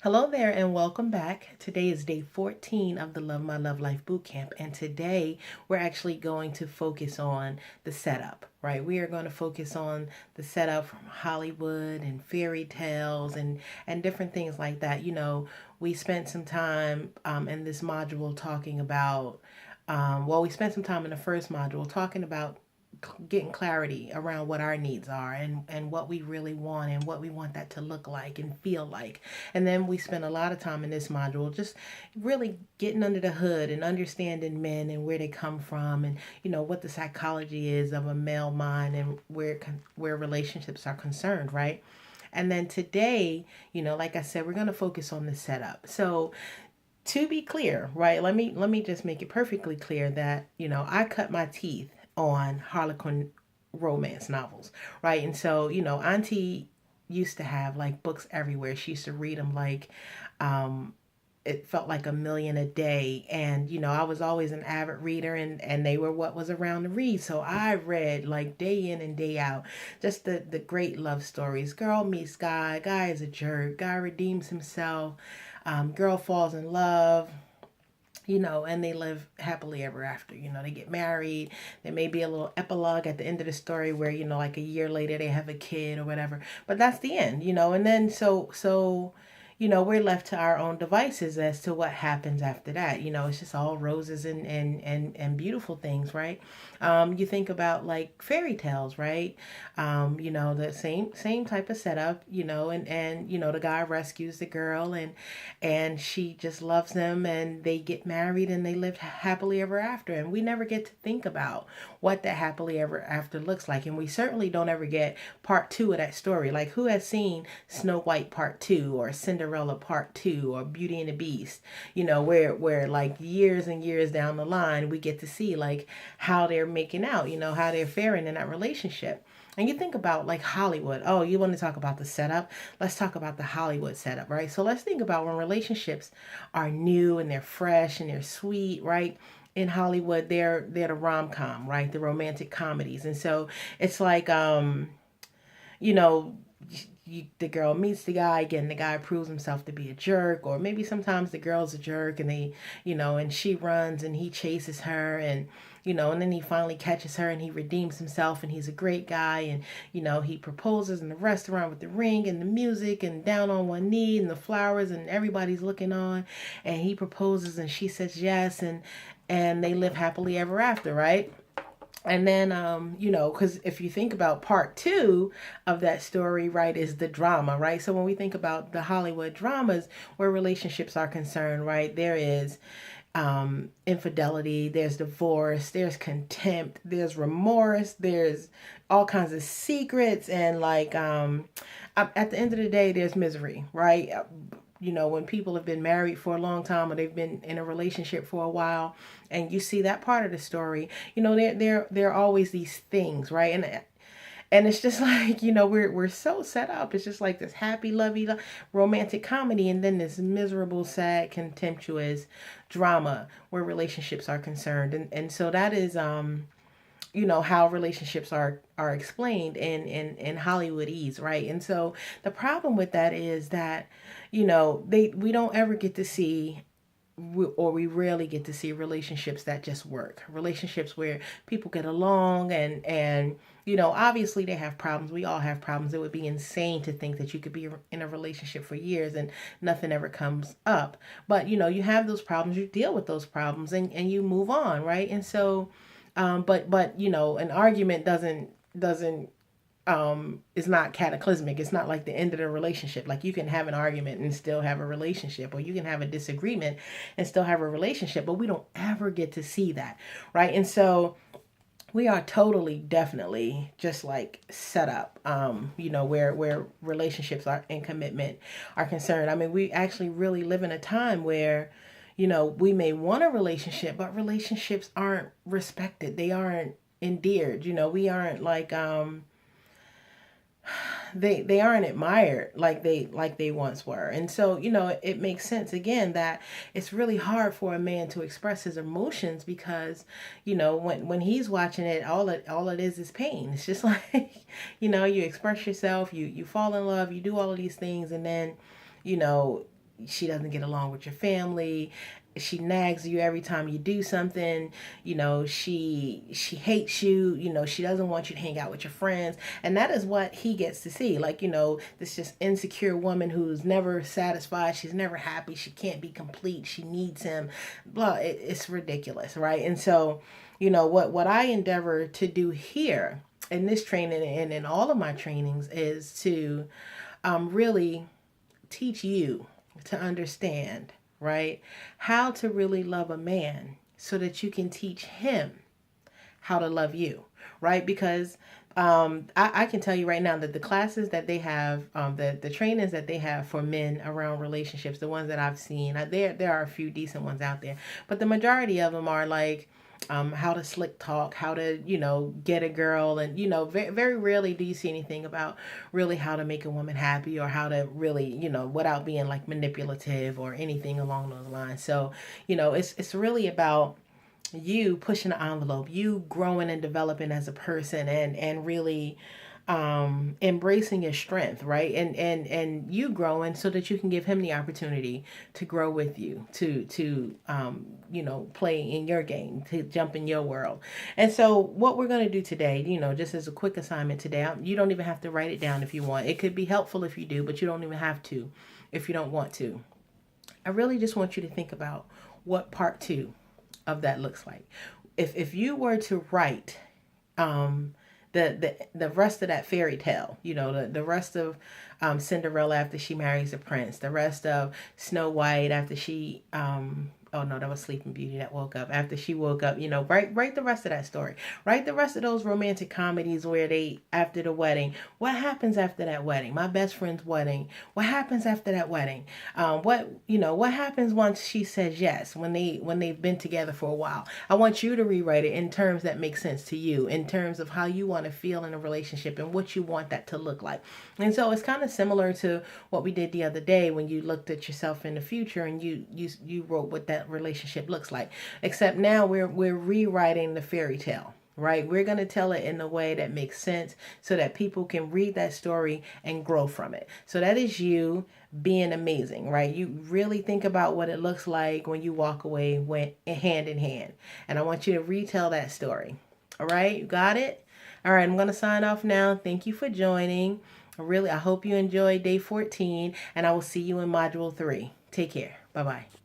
Hello there and welcome back. Today is day 14 of the Love My Love Life Bootcamp, and today we're actually going to focus on the setup, right? We are going to focus on the setup from Hollywood and fairy tales and different things like that. We spent some time in this module talking about, we spent some time in the first module talking about getting clarity around what our needs are and what we really want and what we want that to look like and feel like. And then we spend a lot of time in this module just really getting under the hood and understanding men and where they come from and what the psychology is of a male mind and where relationships are concerned, right? And then today, like I said, we're going to focus on the setup. So to be clear, right? Let me just make it perfectly clear that, I cut my teeth on Harlequin romance novels, right? And so, Auntie used to have like books everywhere. She used to read them like it felt like a million a day. And I was always an avid reader, and they were what was around to read. So I read like day in and day out just the great love stories. Girl meets guy is a jerk, guy redeems himself, girl falls in love, and they live happily ever after. They get married. There may be a little epilogue at the end of the story where, like a year later they have a kid or whatever. But that's the end, and then we're left to our own devices as to what happens after that. It's just all roses and beautiful things, right? You think about like fairy tales, right? The same type of setup, and the guy rescues the girl and she just loves him and they get married and they live happily ever after. And we never get to think about what that happily ever after looks like. And we certainly don't ever get part two of that story. Like, who has seen Snow White part two or Cinderella part two or Beauty and the Beast, where like years and years down the line, we get to see like how they're making out, how they're faring in that relationship. And you think about like Hollywood. Oh, you want to talk about the setup? Let's talk about the Hollywood setup, right? So let's think about when relationships are new and they're fresh and they're sweet, right? In Hollywood, they're the rom-com, right? The romantic comedies. And so it's like you know, the girl meets the guy again. The guy proves himself to be a jerk, or maybe sometimes the girl's a jerk, and and she runs and he chases her, and then he finally catches her and he redeems himself and he's a great guy, and he proposes in the restaurant with the ring and the music and down on one knee and the flowers and everybody's looking on, and he proposes and she says yes, and they live happily ever after, right? And then because if you think about part two of that story, right, is the drama, right? So when we think about the Hollywood dramas where relationships are concerned, right, there is infidelity, there's divorce, there's contempt, there's remorse, there's all kinds of secrets, and like at the end of the day there's misery, right? When people have been married for a long time or they've been in a relationship for a while, and you see that part of the story, there are always these things, right? And it's just like, we're so set up. It's just like this happy, lovey, romantic comedy, and then this miserable, sad, contemptuous drama where relationships are concerned. And so that is how relationships are explained in Hollywoodese, right? And so the problem with that is that we don't ever get to see, or we rarely get to see, relationships that just work, relationships where people get along, and obviously they have problems. We all have problems. It would be insane to think that you could be in a relationship for years and nothing ever comes up. But you have those problems, you deal with those problems, and you move on, right? And so but an argument doesn't is not cataclysmic. It's not like the end of the relationship. Like, you can have an argument and still have a relationship, or you can have a disagreement and still have a relationship, but we don't ever get to see that, right? And so we are totally, definitely just like set up, where relationships are and commitment are concerned. I mean, we actually really live in a time where we may want a relationship, but relationships aren't respected. They aren't endeared. We aren't like they aren't admired like they once were. And so it makes sense again that it's really hard for a man to express his emotions, because when he's watching it, all it is pain. It's just like you express yourself, you fall in love, you do all of these things, and then you know she doesn't get along with your family. She nags you every time you do something. She hates you. She doesn't want you to hang out with your friends. And that is what he gets to see. Like, this just insecure woman who's never satisfied. She's never happy. She can't be complete. She needs him. Blah. It's ridiculous, right? And so, what I endeavor to do here in this training and in all of my trainings is to really teach you to understand, right, how to really love a man so that you can teach him how to love you, right? Because I can tell you right now that the classes that they have, the trainings that they have for men around relationships, the ones that I've seen, there are a few decent ones out there, but the majority of them are like, how to slick talk, how to, get a girl. And, very, very rarely do you see anything about really how to make a woman happy or how to really, without being like manipulative or anything along those lines. So, it's really about you pushing the envelope, you growing and developing as a person and really embracing your strength, right? And you growing so that you can give him the opportunity to grow with you, to play in your game, to jump in your world. And so what we're going to do today, just as a quick assignment today, you don't even have to write it down if you want. It could be helpful if you do, but you don't even have to if you don't want to. I really just want you to think about what part 2 of that looks like. If you were to write the rest of that fairy tale, the rest of Cinderella after she marries the prince, the rest of Snow White after she oh no, that was Sleeping Beauty that woke up. After she woke up, write the rest of that story. Write the rest of those romantic comedies where they, after the wedding, what happens after that wedding? My best friend's wedding. What happens after that wedding? What happens once she says yes, when they've been together for a while? I want you to rewrite it in terms that make sense to you, in terms of how you want to feel in a relationship and what you want that to look like. And so it's kind of similar to what we did the other day when you looked at yourself in the future and you wrote what that relationship looks like, except now we're rewriting the fairy tale, right? We're going to tell it in a way that makes sense so that people can read that story and grow from it. So that is you being amazing, right? You really think about what it looks like when you walk away hand in hand. And I want you to retell that story. All right, you got it? All right, I'm going to sign off now. Thank you for joining. I hope you enjoyed day 14, and I will see you in module 3. Take care. Bye-bye.